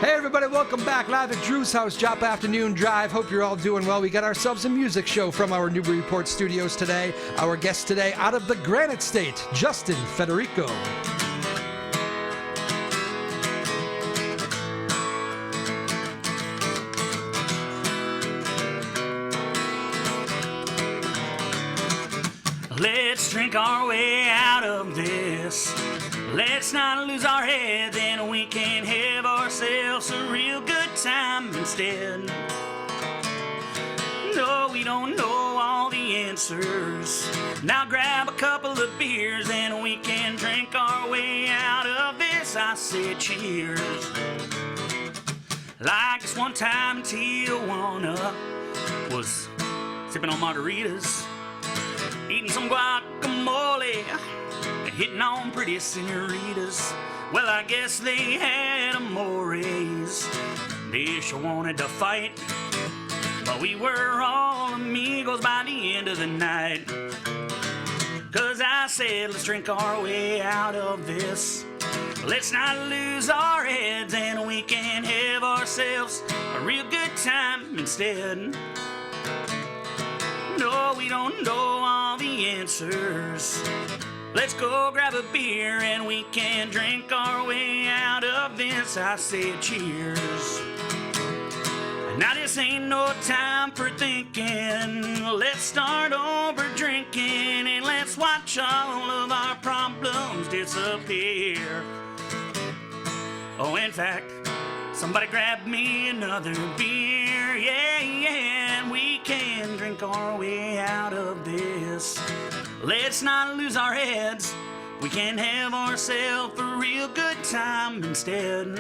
Hey everybody, welcome back live at Drew's house, Joppa Afternoon Drive. Hope you're all doing well. We got ourselves a music show from our Newburyport studios today. Our guest today, out of the Granite State, Justin Federico. Let's drink our way out of this. Let's not lose our heads, and we can have ourselves a real good time instead. No, we don't know all the answers. Now grab a couple of beers, and we can drink our way out of this. I said cheers. Like this one time in Tijuana, was sipping on margaritas, eating some guacamole, hitting on pretty senoritas. Well, I guess they had amores. They sure wanted to fight, but we were all amigos by the end of the night. 'Cause I said, let's drink our way out of this. Let's not lose our heads, and we can have ourselves a real good time instead. No, we don't know all the answers. Let's go grab a beer, and we can drink our way out of this. I said cheers. Now this ain't no time for thinking. Let's start over drinking, and let's watch all of our problems disappear. Oh, in fact, somebody grab me another beer. Yeah, and we can drink our way out of this. Let's not lose our heads. We can have ourselves a real good time instead.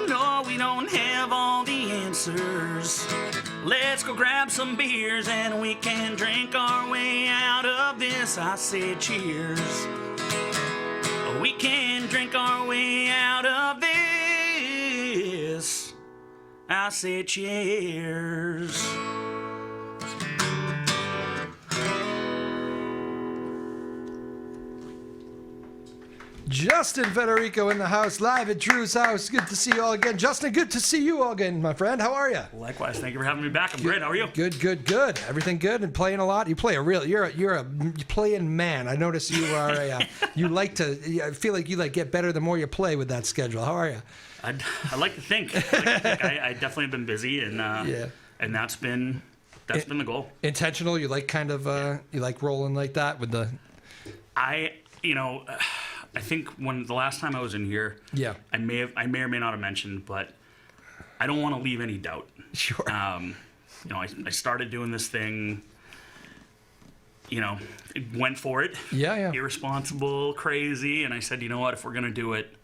No, we don't have all the answers. Let's go grab some beers, and we can drink our way out of this. I said cheers. We can drink our way out of this. I said cheers. Justin Federico in the house, live at Drew's house. Good to see you all again. Justin, good to see you all again, my friend. How are you? Likewise, thank you for having me back. I'm great. How are you? Good. Everything good and playing a lot. You play a real. You're a playing man. I notice you are a. You like to. I feel like you get better the more you play with that schedule. How are you? I like to think. I definitely have been busy, and and that's been the goal. Intentional. You like kind of you like rolling like that with the. I think when the last time I was in here, I may or may not have mentioned, but I don't want to leave any doubt. Sure. I started doing this thing. Went for it. Yeah. Irresponsible, crazy, and I said, you know what? If we're gonna do it,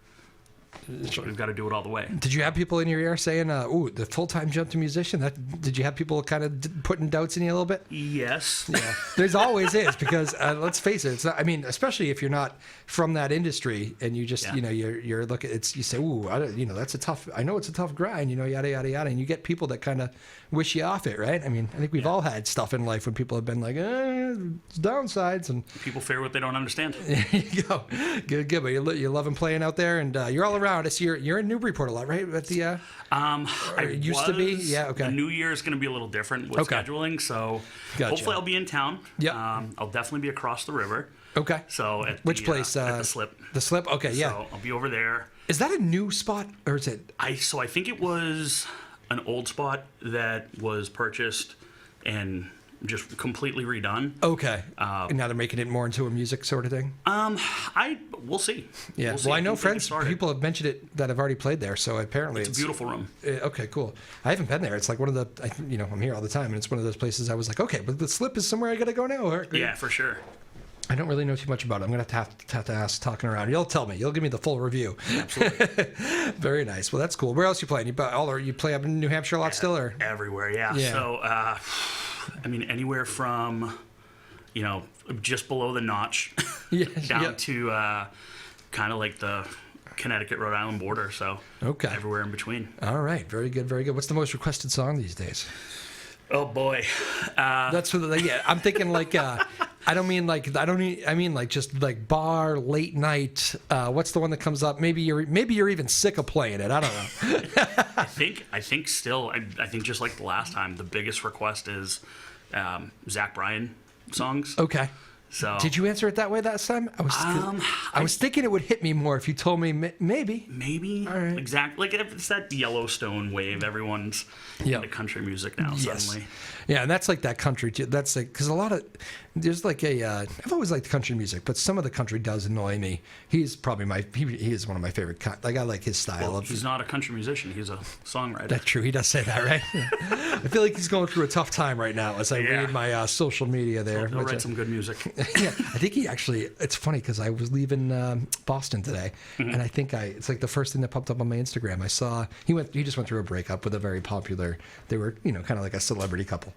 we've got to do it all the way. Did you have people in your ear saying, "Ooh, the full-time jump to musician"? Did you have people kind of putting doubts in you a little bit? Yes. Yeah. There's always is because let's face it. It's not, especially if you're not from that industry and you just you're looking. You say, "Ooh, that's a tough. I know it's a tough grind." Yada yada yada, and you get people that kind of wish you off it, right? I mean, I think we've all had stuff in life when people have been like, it's downsides, and people fear what they don't understand. There you go. Good. But you love him playing out there, and you're all around us. You're in Newburyport a lot, right? At the I used to be. Yeah. Okay. The new year is going to be a little different with scheduling, so hopefully I'll be in town. Yeah. I'll definitely be across the river. Okay. So which place? At the Slip. The Slip. Okay. Yeah. So I'll be over there. Is that a new spot or is it? I think it was an old spot that was purchased and just completely redone. Okay. And now they're making it more into a music sort of thing? We'll see. Yeah. We'll see. Well, I know people have mentioned it that have already played there, so apparently it's a beautiful room. Okay, cool. I haven't been there. It's like one of the, I'm here all the time, and it's one of those places I was like, okay, but the Slip is somewhere I got to go now. Yeah, for sure. I don't really know too much about it. I'm going to have to ask talking around. You'll tell me. You'll give me the full review. Absolutely. Very nice. Well, that's cool. Where else you playing? You play up in New Hampshire a lot still, or? Everywhere, yeah. So, anywhere from, just below the notch down to kind of like the Connecticut, Rhode Island border. So everywhere in between. All right. Very good. Very good. What's the most requested song these days? Oh boy. That's what I'm thinking like I mean like just like bar late night. What's the one that comes up? Maybe you're even sick of playing it. I don't know. I think still. I think just like the last time, the biggest request is Zach Bryan songs. Okay. So did you answer it that way that time? I was thinking it would hit me more if you told me maybe. Maybe. All right. Exactly. Like it's that Yellowstone wave. Everyone's into country music now suddenly. Yeah, and that's like that country. That's like because a lot of there's like I've always liked country music, but some of the country does annoy me. He's probably he is one of my favorite. Like I like his style. He's not a country musician. He's a songwriter. That's true. He does say that, right? I feel like he's going through a tough time right now as I read my social media there. He'll write some good music. Yeah, I think he actually. It's funny because I was leaving Boston today, and I think it's like the first thing that popped up on my Instagram. I saw he just went through a breakup with a very popular. They were kind of like a celebrity couple.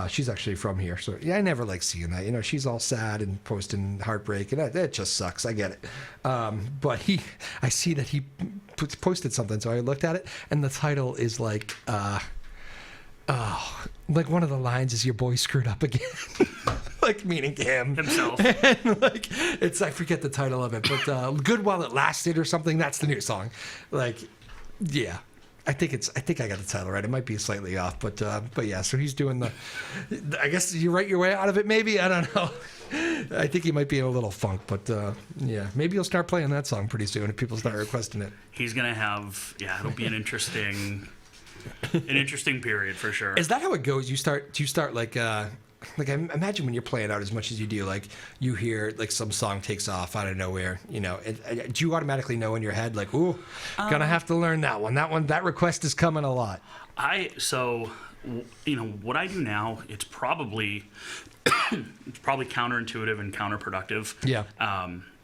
She's actually from here, so I never like seeing that. She's all sad and posting heartbreak, and that just sucks. I get it. But I see that he posted something, so I looked at it, and the title is like, like one of the lines is "Your boy screwed up again." Like meaning him himself. And like I forget the title of it, but "Good While It Lasted" or something. That's the new song. Like, yeah. I think I got the title right. It might be slightly off, but yeah. So he's doing I guess you write your way out of it. Maybe I don't know. I think he might be in a little funk, but yeah. Maybe he'll start playing that song pretty soon if people start requesting it. He's gonna have it'll be an interesting period for sure. Is that how it goes? Do you start like I imagine when you're playing out as much as you do, like you hear like some song takes off out of nowhere, do you automatically know in your head like, ooh, gonna have to learn that one. That request is coming a lot. What I do now, it's probably counterintuitive and counterproductive. Yeah.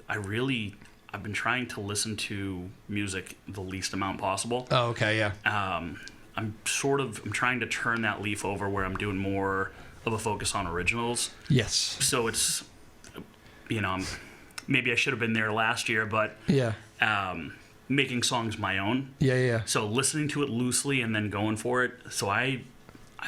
I've been trying to listen to music the least amount possible. Oh, okay, yeah. I'm trying to turn that leaf over where I'm doing more of a focus on originals. Yes. So it's, maybe I should have been there last year, but making songs my own. Yeah. So listening to it loosely and then going for it. So I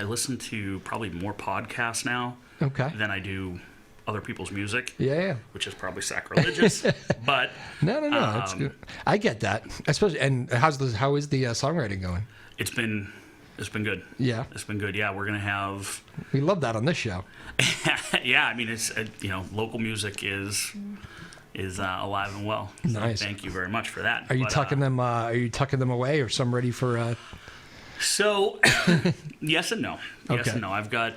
listen to probably more podcasts now than I do other people's music. Yeah. Which is probably sacrilegious, but no. That's good. I get that, especially. And how is the songwriting going? It's been good. Yeah. It's been good. Yeah, we're going to have... We love that on this show. Yeah, I mean, it's, local music is alive and well. So nice. Thank you very much for that. Are you tucking them away or some ready for... So, yes and no. Yes and no. I've got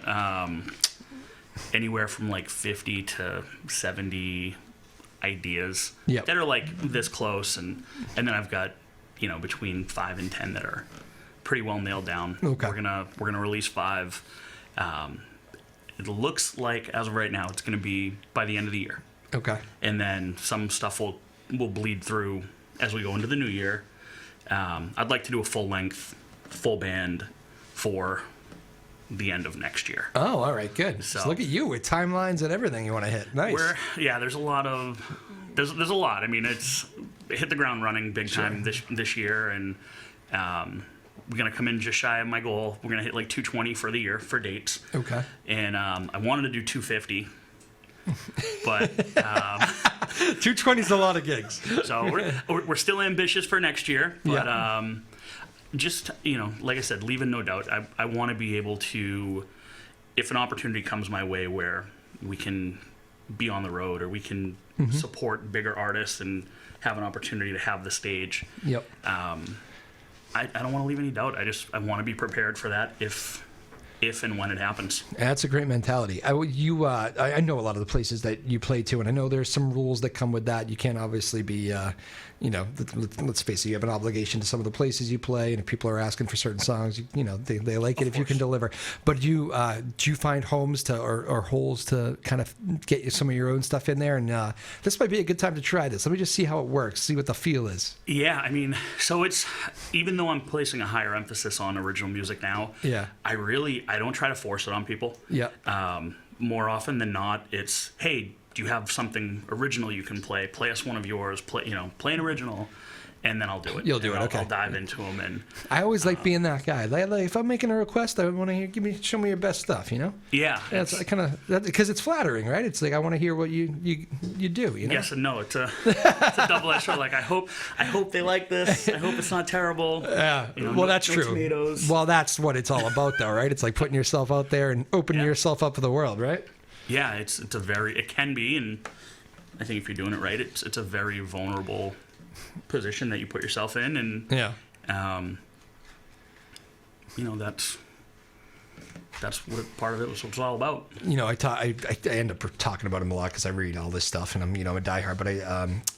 anywhere from like 50 to 70 ideas that are like this close. And then I've got, between 5 and 10 that are... pretty well nailed down. Okay. We're gonna release 5. It looks like as of right now it's gonna be by the end of the year. Okay. And then some stuff will bleed through as we go into the new year. I'd like to do a full band for the end of next year. Oh, all right, good. So look at you with timelines and everything you want to hit. Nice. There's a lot. I mean, it's hit the ground running big time this year, and we're going to come in just shy of my goal. We're going to hit like 220 for the year for dates. Okay. And I wanted to do 250. But 220 is a lot of gigs. So we're still ambitious for next year. But just, like I said, leaving no doubt. I want to be able to, if an opportunity comes my way where we can be on the road or we can support bigger artists and have an opportunity to have the stage. Yep. I don't want to leave any doubt. I want to be prepared for that if and when it happens. That's a great mentality. I know a lot of the places that you play to, and I know there's some rules that come with that. You can't obviously be, let's face it, you have an obligation to some of the places you play, and if people are asking for certain songs, they like it if you can deliver. But do you find homes or holes to kind of get some of your own stuff in there? And this might be a good time to try this. Let me just see how it works, see what the feel is. Yeah, I mean, so it's, even though I'm placing a higher emphasis on original music now, I don't try to force it on people. Yeah. More often than not, it's, hey, do you have something original you can play? Play us one of yours. Play an original. and then I'll do it. You'll do it, okay. I'll dive into them, and I always like being that guy. Like, if I'm making a request, I want to hear, show me your best stuff. You know? Yeah. That's kind of because it's flattering, right? It's like I want to hear what you do. You know? Yes and no. It's a double-edged sword. Like I hope they like this. I hope it's not terrible. Yeah. You know, well, that's no true. Tomatoes. Well, that's what it's all about, though, right? It's like putting yourself out there and opening yourself up to the world, right? Yeah. It can be, and I think if you're doing it right, it's a very vulnerable position that you put yourself in, and you know, that's what part of it was all about. You know, I end up talking about him a lot because I read all this stuff, and I'm a diehard. But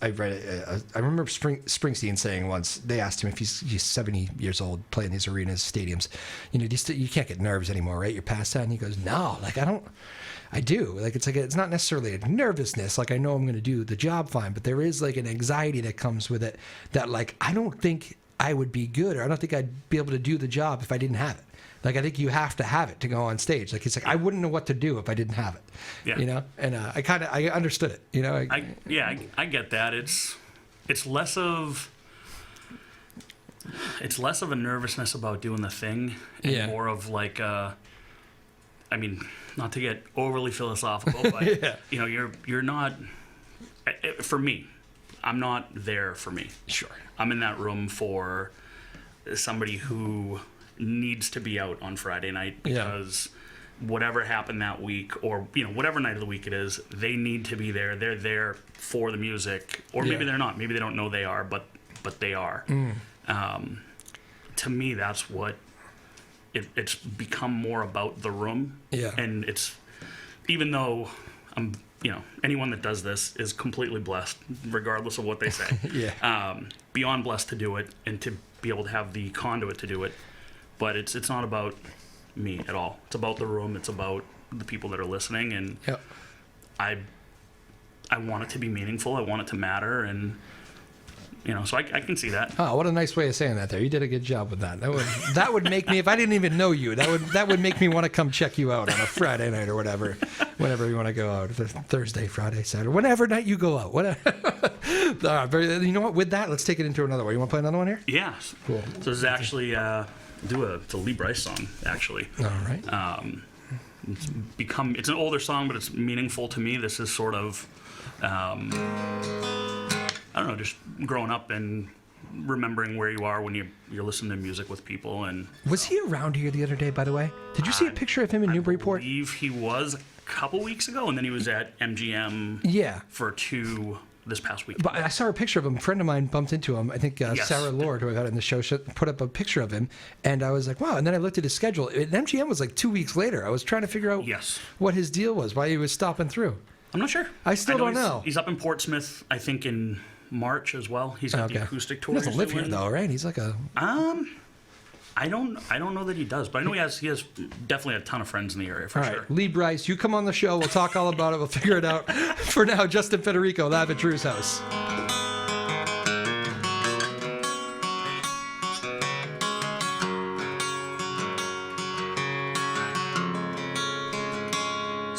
I read I remember Springsteen saying once, they asked him if he's 70 years old playing these arenas, stadiums, you know, you can't get nerves anymore, right? You're past that, and he goes, no, like I do. Like it's not necessarily a nervousness. Like I know I'm going to do the job fine, but there is like an anxiety that comes with it that like I don't think I would be good, or I don't think I'd be able to do the job if I didn't have it. Like I think you have to have it to go on stage. Like it's like I wouldn't know what to do if I didn't have it. Yeah. You know, and I understood it. You know. I get that. It's less of a nervousness about doing the thing, and more of like I mean, not to get overly philosophical, but you know, you're not. For me, I'm not there for me. Sure. I'm in that room for somebody who needs to be out on Friday night because whatever happened that week, or you know, whatever night of the week it is, they need to be there. They're there for the music, or maybe they're not. Maybe they don't know they are, but they are. To me, that's what. It's become more about the room, and it's even though I'm, you know, anyone that does this is completely blessed, regardless of what they say. Beyond blessed to do it and to be able to have the conduit to do it, but it's not about me at all. It's about the room. It's about the people that are listening, and I want it to be meaningful. I want it to matter, and. You know, so I can see that. Oh, what a nice way of saying that there. You did a good job with that. That would make me, if I didn't even know you, that would make me want to come check you out on a Friday night or whatever, whenever you want to go out, Thursday, Friday, Saturday, whatever night you go out. Whatever. You know what? With that, let's take it into another one. You want to play another one here? Yeah. Cool. So this is actually it's a Lee Brice song, actually. All right. It's an older song, but it's meaningful to me. This is sort of. I don't know, just growing up and remembering where you are when you're listening to music with people. And was he around here the other day, by the way? Did you see a picture of him in Newburyport? I believe he was a couple weeks ago, and then he was at MGM for 2 this past week. But I saw a picture of him. A friend of mine bumped into him. I think Sarah Lord, who I've had in the show, put up a picture of him. And I was like, wow. And then I looked at his schedule. And MGM was like 2 weeks later. I was trying to figure out what his deal was, why he was stopping through. I'm not sure. I still don't know. He's up in Portsmouth, I think, in March as well. He's got the acoustic tour. He doesn't live here though, right? He's like a. I don't know that he does, but I know he has definitely a ton of friends in the area for sure. Lee Brice, you come on the show. We'll talk all about it. We'll figure it out. For now, Justin Federico, live at Drew's house.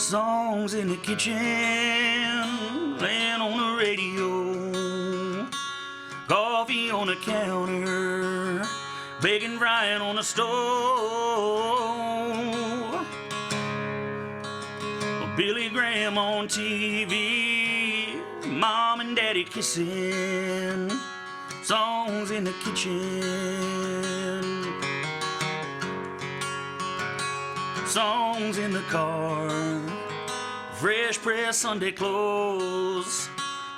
Songs in the kitchen, playing on the radio, coffee on the counter, bacon frying on the stove, Billy Graham on TV, mom and daddy kissing, songs in the kitchen, songs in the car, fresh pressed Sunday clothes,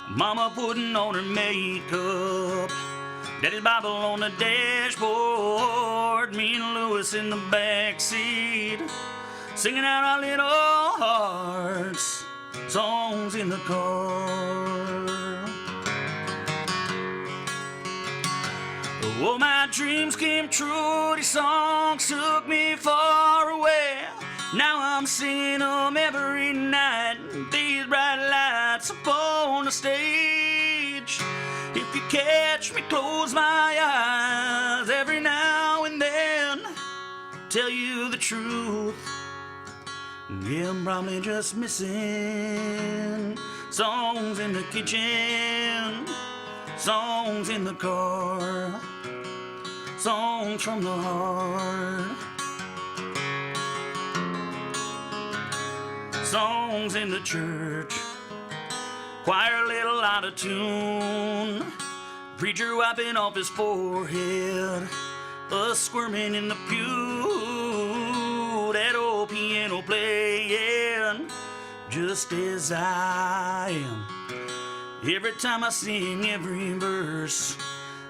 mama putting on her makeup, daddy's Bible on the dashboard, me and Louis in the backseat, singing out our little hearts, songs in the car. Oh, my dreams came true, these songs took me far away. Now I'm singing them every night, these bright lights upon the stage. If you catch me, close my eyes every now and then, tell you the truth, yeah, I'm probably just missing songs in the kitchen, songs in the car, songs from the heart, songs in the church, choir a little out of tune, preacher wiping off his forehead, us squirming in the pew, that old piano playing just as I am. Every time I sing every verse,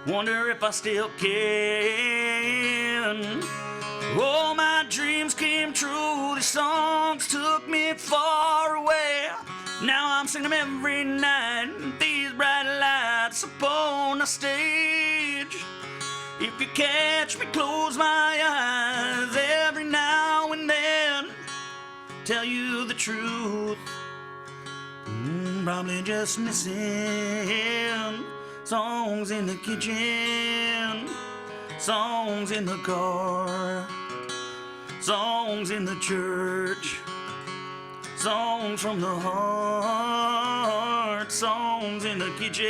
wonder if I still can. Oh, my dreams came true, these songs took me far away. Now I'm singing them every night, these bright lights upon the stage. If you catch me, close my eyes every now and then. Tell you the truth, probably just missing songs in the kitchen, songs in the car, songs in the church, songs from the heart, songs in the kitchen,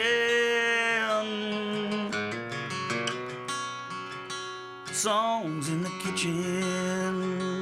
songs in the kitchen.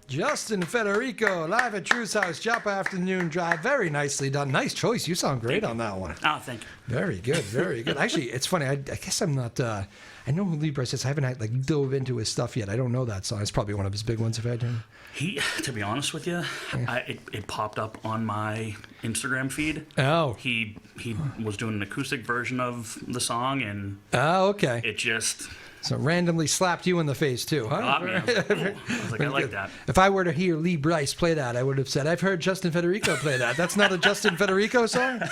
Justin Federico, live at Drew's house, Joppa afternoon drive. Very nicely done. Nice choice. You sound great on that one. Oh, thank you. Very good, very good. Actually, it's funny. I guess I'm not. I know who Lee Bryce is. I haven't like dove into his stuff yet. I don't know that song. It's probably one of his big ones. If I had to. To be honest with you, it popped up on my Instagram feed. Oh. He was doing an acoustic version of the song, and okay. It just. So randomly slapped you in the face too, huh? Got me. I was like, I like that. If I were to hear Lee Bryce play that, I would have said, I've heard Justin Federico play that. That's not a Justin Federico song?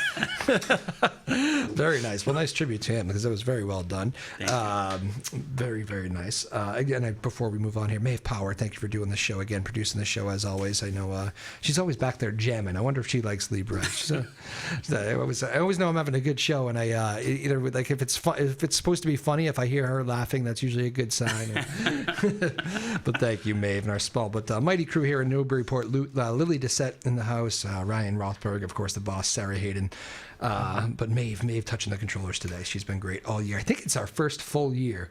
Very nice. Well, nice tribute to him because it was very well done. Very, very nice. Again, before we move on here, Maeve Power, thank you for doing the show again, producing the show as always. I know she's always back there jamming. I wonder if she likes Lee Bryce. I always know I'm having a good show, and I either like if it's supposed to be funny, if I hear her laughing, that's usually a good sign. But thank you, Maeve, and our small but mighty crew here in Newburyport. Lily Dissett in the house, Ryan Rothberg, of course, the boss, Sarah Hayden. But Maeve touching the controllers today. She's been great all year. I think it's our first full year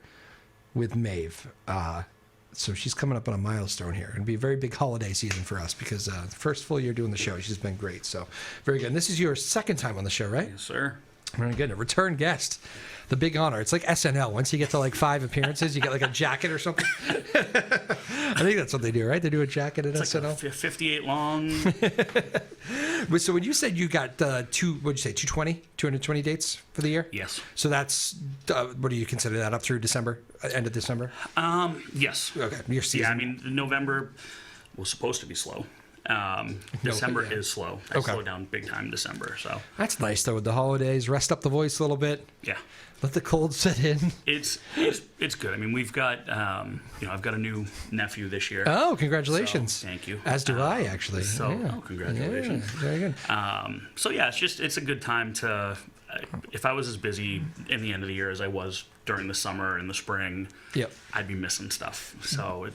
with Maeve. So she's coming up on a milestone here. It'll be a very big holiday season for us because the first full year doing the show, she's been great. So very good. And this is your second time on the show, right? Yes, sir. Very good. A return guest. The big honor. It's like SNL. Once you get to like 5 appearances, you get like a jacket or something. I think that's what they do, right? They do a jacket at SNL. Like 58 long. So when you said you got what'd you say, 220 dates for the year? Yes. So that's, what do you consider that, up through December, end of December? Yes. Okay. Your season. Yeah, I mean, November was supposed to be slow. December is slow. I slow down big time in December. So that's nice though with the holidays. Rest up the voice a little bit. Yeah. Let the cold set in. It's good. I mean, we've got I've got a new nephew this year. Oh, congratulations! So, thank you. As do I actually. So yeah. Congratulations. Yeah, very good. So yeah, it's a good time to. If I was as busy in the end of the year as I was during the summer and the spring, I'd be missing stuff. So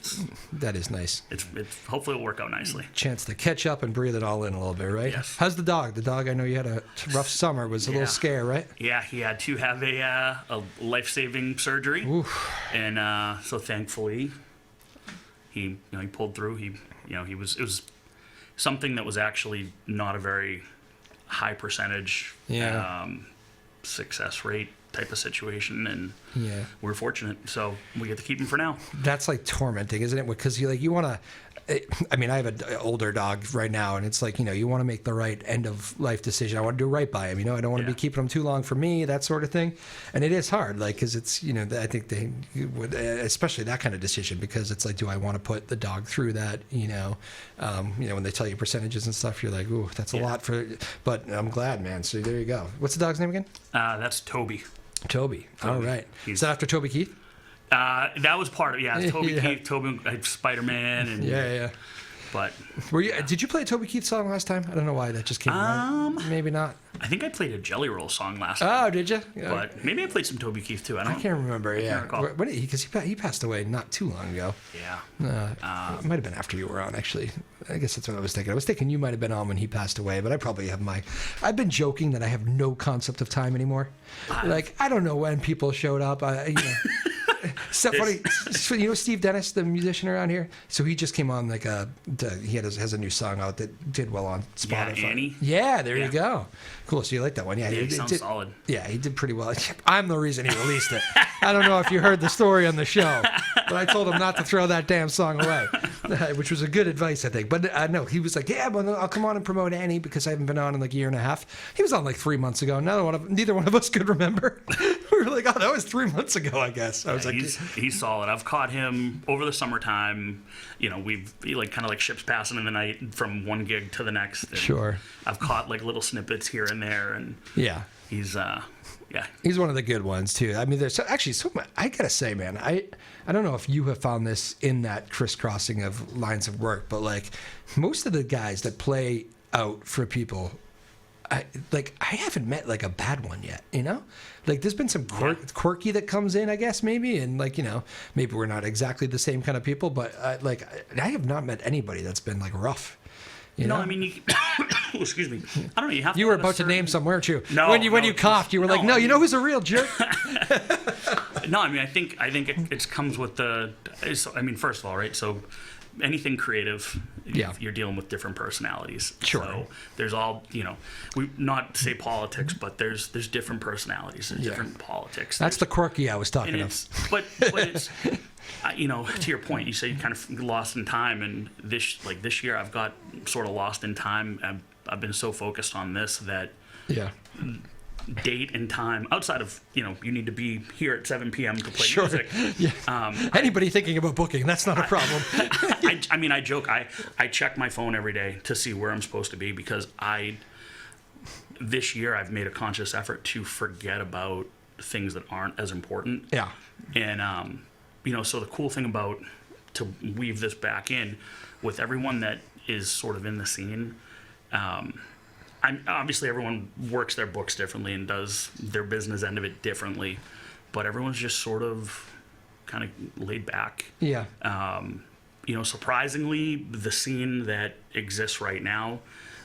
that is nice. It's hopefully it'll work out nicely. Chance to catch up and breathe it all in a little bit, right? Yes. How's the dog? The dog, I know you had a rough summer. Was a little scare, right? Yeah, he had to have a life-saving surgery. Oof. And so thankfully he pulled through. It was something that was actually not a very high percentage success rate type of situation, and we're fortunate, so we get to keep him for now. That's like tormenting, isn't it? Because you want to. I mean, I have an older dog right now, and it's like, you want to make the right end of life decision. I want to do right by him. I don't want to be keeping him too long for me, that sort of thing. And it is hard, like, because it's, I think they would, especially that kind of decision, because it's like, do I want to put the dog through that? When they tell you percentages and stuff, you're like, ooh, that's a lot for. But I'm glad, man. So there you go. What's the dog's name again? That's Toby. Toby. All right. Is that after Toby Keith? That was part of Toby Keith, Toby Spider-Man, and But did you play a Toby Keith song last time? I don't know why that just came to mind. Maybe not. I think I played a Jelly Roll song last time. Oh, did you? But maybe I played some Toby Keith too. I can't remember. Yeah, recall. Because he passed away not too long ago. Yeah. It might have been after you were on, actually. I guess that's what I was thinking. I was thinking you might have been on when he passed away, but I probably have I've been joking that I have no concept of time anymore. Like, I don't know when people showed up. Funny, Steve Dennis, the musician around here. So he just came on he has a new song out that did well on Spotify. Yeah, Annie. Yeah, there you go. Cool. So you like that one? Yeah, he sounds solid. Yeah, he did pretty well. I'm the reason he released it. I don't know if you heard the story on the show, but I told him not to throw that damn song away, which was a good advice, I think. But no, he was like, yeah, well, I'll come on and promote Annie because I haven't been on in like a year and a half. He was on like 3 months ago. Neither one of us could remember. We were like, oh, that was 3 months ago, I guess. I was like, he's solid. I've caught him over the summertime. We've kind of like ships passing in the night from one gig to the next. Sure. I've caught like little snippets here and there, and he's one of the good ones too. I mean, there's actually so much. I gotta say, man, I don't know if you have found this in that crisscrossing of lines of work, but like most of the guys that play out for people, I haven't met like a bad one yet, Like there's been some quirky that comes in, I guess, maybe, and maybe we're not exactly the same kind of people, but I have not met anybody that's been like rough. You know? I mean, excuse me. I don't know. You have. You were about to name some, weren't you? No. When you coughed, you were like, "No, who's a real jerk?" No, I mean, I think it comes with the. First of all, right? So, anything creative, you're dealing with different personalities. Sure. So there's all we not say politics, but there's different personalities. There's different politics. That's the quirky I was talking of. But it's. To your point, you say you kind of lost in time, and this year I've got sort of lost in time. I've been so focused on this that date and time outside of you need to be here at 7 p.m. to play music. Yeah. Anybody thinking about booking, that's not a problem. I joke. I check my phone every day to see where I'm supposed to be because this year I've made a conscious effort to forget about things that aren't as important. Yeah. And so the cool thing about, to weave this back in, with everyone that is sort of in the scene, obviously everyone works their books differently and does their business end of it differently, but everyone's just sort of kind of laid back. Yeah. Surprisingly, the scene that exists right now,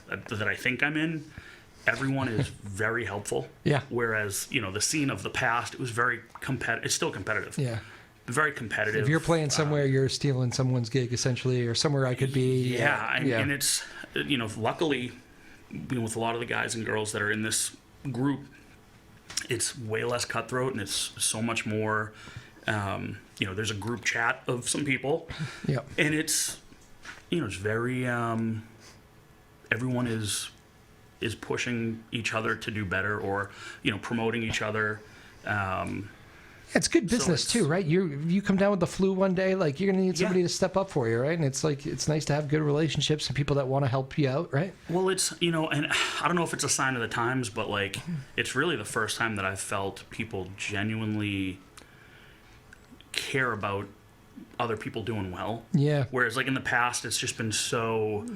that I think I'm in, everyone is very helpful. Yeah. Whereas, the scene of the past, it was very competitive. It's still competitive. Yeah. Very competitive. If you're playing somewhere, you're stealing someone's gig essentially, or somewhere I could be. And it's, luckily, with a lot of the guys and girls that are in this group, it's way less cutthroat and it's so much more, there's a group chat of some people. Yeah. And it's, it's very, everyone is pushing each other to do better or, promoting each other. It's good business too, right? You come down with the flu one day, like you're gonna need somebody to step up for you, right? And it's nice to have good relationships and people that want to help you out, right? Well, it's and I don't know if it's a sign of the times, but like it's really the first time that I've felt people genuinely care about other people doing well. Yeah. Whereas like in the past, it's just been so,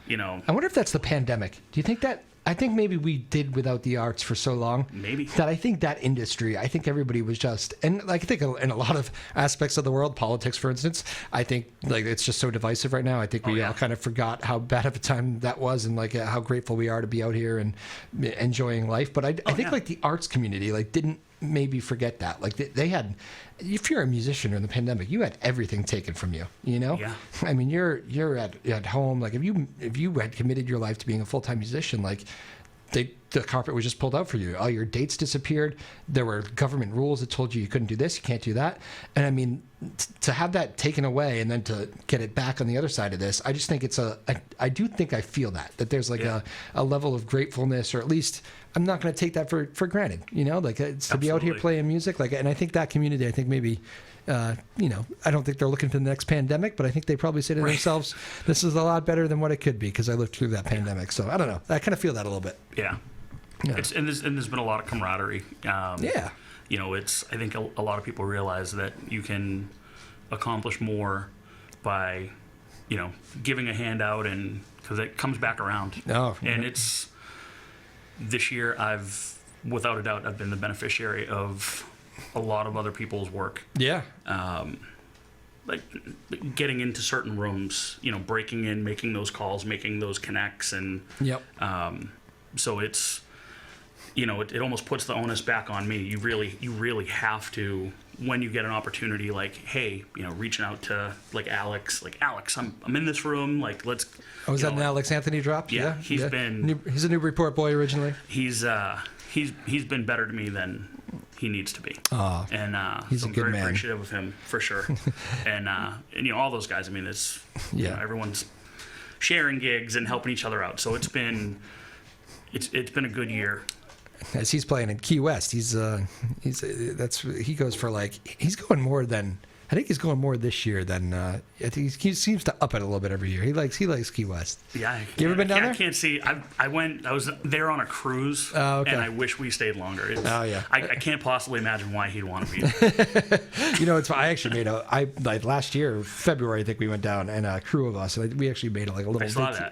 I wonder if that's the pandemic. Do you think that? I think maybe we did without the arts for so long. Maybe. That I think that industry, I think everybody was just, and like I think in a lot of aspects of the world, politics, for instance, I think like it's just so divisive right now. I think we all kind of forgot how bad of a time that was and like how grateful we are to be out here and enjoying life. But I think like the arts community like didn't maybe forget that. Like they had, if you're a musician during the pandemic, you had everything taken from you, Yeah. I mean, you're at home. Like if you had committed your life to being a full-time musician, like the carpet was just pulled out for you. All your dates disappeared. There were government rules that told you couldn't do this, you can't do that. And I mean, to have that taken away and then to get it back on the other side of this, I just think I do think I feel that there's like a level of gratefulness, or at least I'm not going to take that for granted, like it's to be out here playing music. Like, and I think that community, I think maybe, I don't think they're looking for the next pandemic, but I think they probably say to themselves, this is a lot better than what it could be because I lived through that pandemic. So I don't know. I kind of feel that a little bit. Yeah. And there's been a lot of camaraderie. I think a lot of people realize that you can accomplish more by, giving a hand out, and because it comes back around. Oh, and this year without a doubt, I've been the beneficiary of a lot of other people's work. Yeah. Like getting into certain rooms, breaking in, making those calls, making those connects, and Yep. So it's, it almost puts the onus back on me. You really have to, when you get an opportunity, like, hey, reaching out to Alex, I'm in this room, let's. Oh, is that an Alex Anthony drop? Yeah, he's been. He's a Newburyport boy originally. He's been better to me than he needs to be. Oh, and he's so a I'm good very man. appreciative of him for sure. and all those guys. I mean, it's everyone's sharing gigs and helping each other out. So it's been a good year. As he's playing in Key West, he goes for he's going more than. I think he's going more this year than I think he seems to up it a little bit every year. He likes Key West. Yeah, you ever been down there? I can't see. I was there on a cruise, okay. and I wish we stayed longer. Yeah. I can't possibly imagine why he'd want to be there. It's I actually made last year February I think we went down and a crew of us and we actually made a little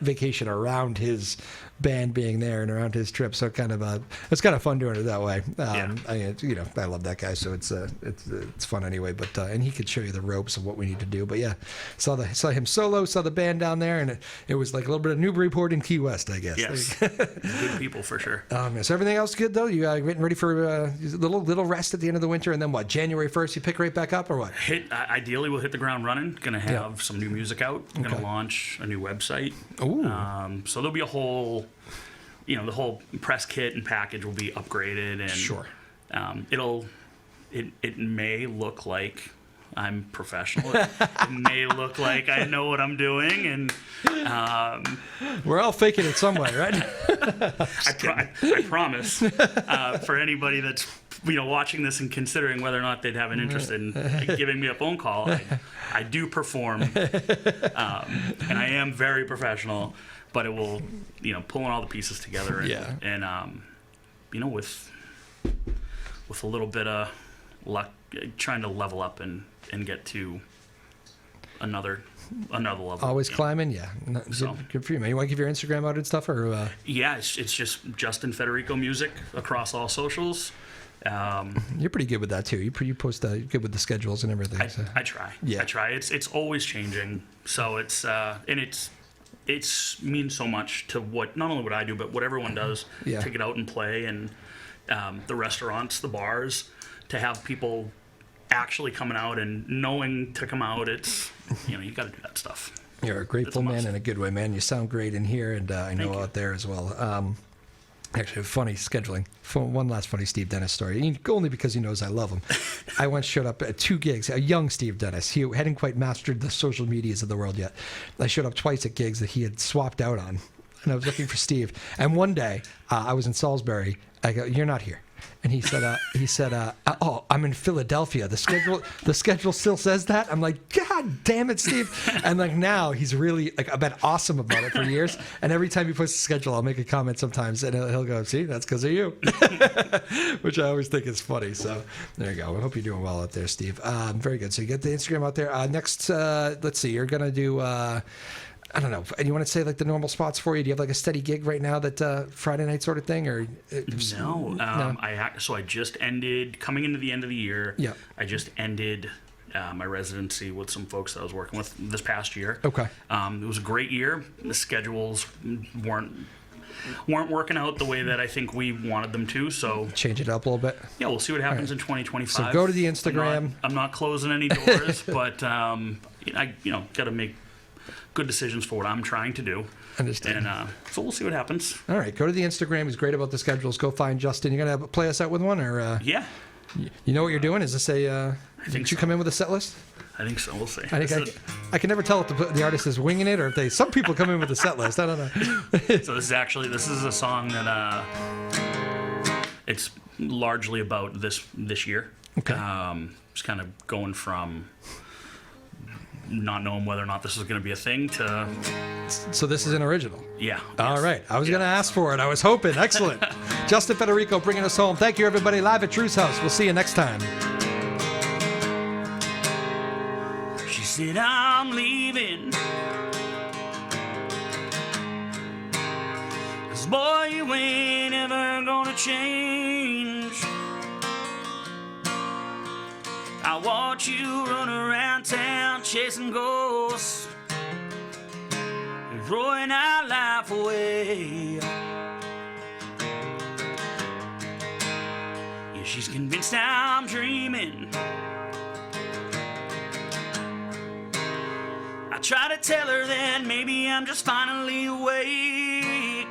vacation around his band being there and around his trip. So it's kind of fun doing it that way. I love that guy, so it's fun anyway. But and he could show you the ropes of what we need to do. But yeah, saw him solo, saw the band down there, and it was like a little bit of Newburyport and Key West, I guess. Yes, good people for sure. So everything else good though? You getting ready for a little rest at the end of the winter, and then what? January 1st, you pick right back up, or what? Ideally, we'll hit the ground running. Going to have some new music out. Going to launch a new website. Ooh. So there'll be a whole, the whole press kit and package will be upgraded, and sure. It may look like I'm professional. It may look like I know what I'm doing, and we're all faking it some way, right? I promise. For anybody that's watching this and considering whether or not they'd have an interest in giving me a phone call, I do perform, and I am very professional. But it will, pulling all the pieces together, and with a little bit of luck, trying to level up and get to another level. Always climbing, yeah. Good for you, man. You want to give your Instagram out and stuff, or? Yeah, it's just Justin Federico Music across all socials. You're pretty good with that too. You post good with the schedules and everything. I try. Yeah, I try. It's always changing, so it's it means so much to not only what I do, but what everyone does to get out and play, and the restaurants, the bars, to have people actually coming out and knowing to come out. It's you got to do that stuff. You're a grateful man in a good way, man. You sound great in here, and I know out there as well. Actually, funny scheduling. One last funny Steve Dennis story, only because he knows I love him. I once showed up at 2 gigs, a young Steve Dennis. He hadn't quite mastered the social medias of the world yet. I showed up twice at gigs that he had swapped out on, and I was looking for Steve. And one day, I was in Salisbury. I go, "You're not here." And he said, "Oh, I'm in Philadelphia. The schedule still says that." I'm like, "God damn it, Steve!" And now he's really I've been awesome about it for years. And every time he puts the schedule, I'll make a comment sometimes, and he'll go, "See, that's because of you," which I always think is funny. So there you go. I hope you're doing well out there, Steve. Very good. So you get the Instagram out there. Next, let's see. You're gonna do. I don't know. And you want to say the normal spots for you? Do you have a steady gig right now that Friday night sort of thing, or no? No. I just ended coming into the end of the year. Yeah. I just ended my residency with some folks that I was working with this past year. Okay. It was a great year. The schedules weren't working out the way that I think we wanted them to. So change it up a little bit. Yeah, we'll see what happens in 2025. So go to the Instagram. I'm not closing any doors, but I got to make good decisions for what I'm trying to do. Understand. And so we'll see what happens. All right, go to the Instagram. He's great about the schedules. Go find Justin. You're gonna play us out with one, or yeah. You know what you're doing? Is this a? Did you come in with a set list? I think so. We'll see. I can never tell if the artist is winging it or if some people come in with a set list. I don't know. So this is a song that it's largely about this year. Okay. Just kind of going from not knowing whether or not this is going to be a thing to. So this is an original. Yeah. All right. I was going to ask for it. I was hoping. Excellent. Justin Federico bringing us home. Thank you, everybody. Live at Drew's house. We'll see you next time. She said, "I'm leaving, 'cause 'cause boy, you ain't ever gonna change. I watch you run around town chasing ghosts, throwing our life away. Yeah, she's convinced I'm dreaming. I try to tell her that maybe I'm just finally awake.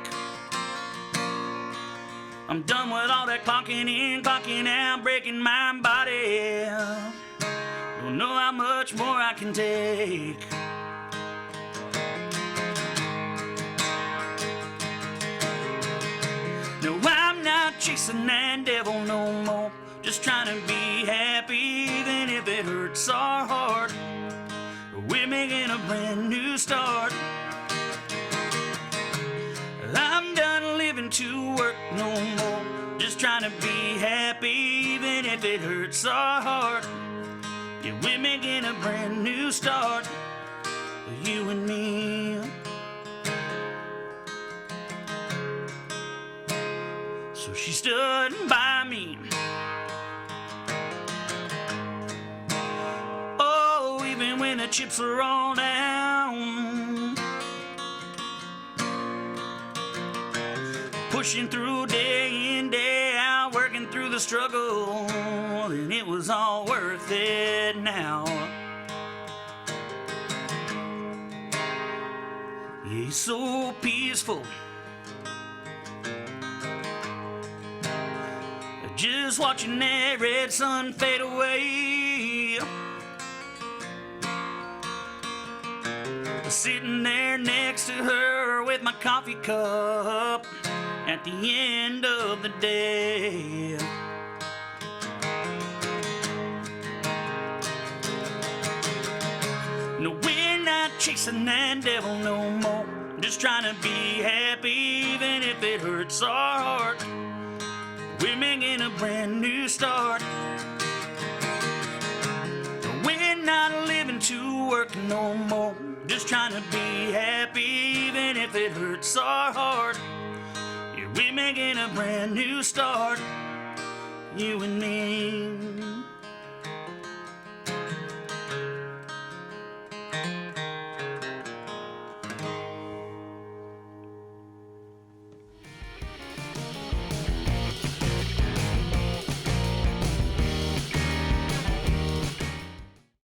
I'm done with all that clocking in, clocking out, breaking my body. Don't know how much more I can take. No, I'm not chasing that devil no more. Just trying to be happy, even if it hurts our heart. We're making a brand new start. I'm done living to work no more. Just trying to be happy, even if it hurts our heart. Yeah, we're making a brand new start, you and me. So she stood by me. Oh, even when the chips are all down. Pushing through day in, day out, working through the struggle, and it was all worth it now. Yeah, he's so peaceful, just watching that red sun fade away. Sitting there next to her with my coffee cup at the end of the day. No, we're not chasing that devil no more. Just trying to be happy, even if it hurts our heart. We're making a brand new start. We're not living to work no more. Just trying to be happy, even if it hurts our heart. Yeah, we're making a brand new start, you and me.